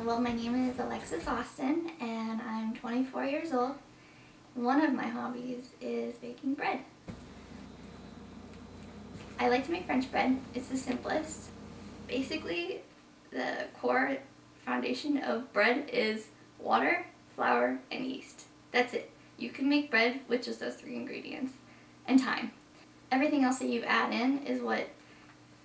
Well, my name is Alexis Austin, and I'm 24 years old. One of my hobbies is baking bread. I like to make French bread. It's the simplest. Basically, the core foundation of bread is water, flour, and yeast. That's it. You can make bread with just those 3 ingredients, and time. Everything else that you add in is what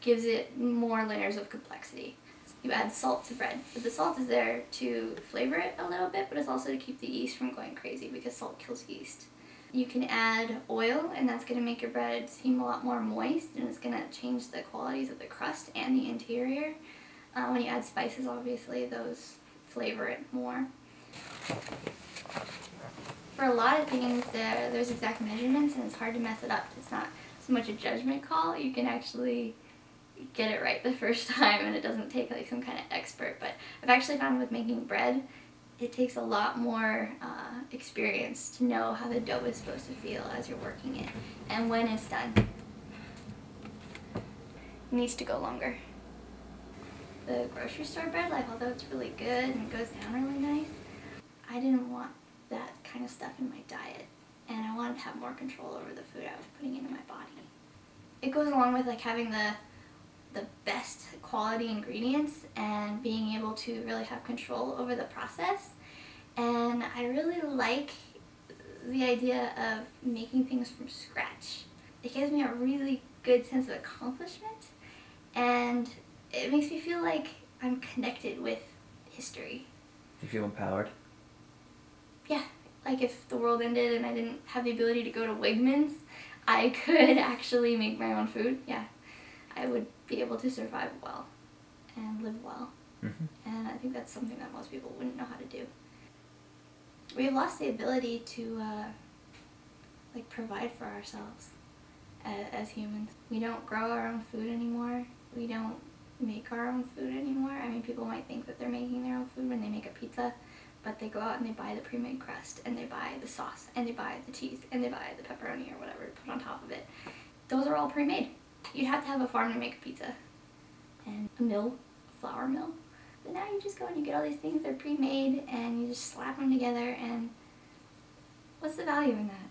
gives it more layers of complexity. You add salt to bread, but the salt is there to flavor it a little bit, but it's also to keep the yeast from going crazy because salt kills yeast. You can add oil, and that's going to make your bread seem a lot more moist, and it's going to change the qualities of the crust and the interior. When you add spices, obviously, those flavor it more. For a lot of things, there's exact measurements, and it's hard to mess it up. It's not so much a judgment call. You can actually get it right the first time, and it doesn't take like some kind of expert. But I've actually found with making bread, it takes a lot more experience to know how the dough is supposed to feel as you're working it and when it's done. It needs to go longer. The grocery store bread, like, although it's really good and it goes down really nice, I didn't want that kind of stuff in my diet, and I wanted to have more control over the food I was putting into my body. It goes along with like having the best quality ingredients and being able to really have control over the process. And I really like the idea of making things from scratch. It gives me a really good sense of accomplishment, and it makes me feel like I'm connected with history. Do you feel empowered? Yeah, like if the world ended and I didn't have the ability to go to Wegmans, I could actually make my own food. Yeah, I would be able to survive well and live well. And I think that's something that most people wouldn't know how to do. We've lost the ability to like provide for ourselves as humans. We don't grow our own food anymore. We don't make our own food anymore. I mean, people might think that they're making their own food when they make a pizza, but they go out and they buy the pre-made crust, and they buy the sauce, and they buy the cheese, and they buy the pepperoni or whatever to put on top of it. Those are all pre-made. You'd have to have a farm to make a pizza, and a mill, a flour mill. But now you just go and you get all these things, they're pre-made, and you just slap them together, and what's the value in that?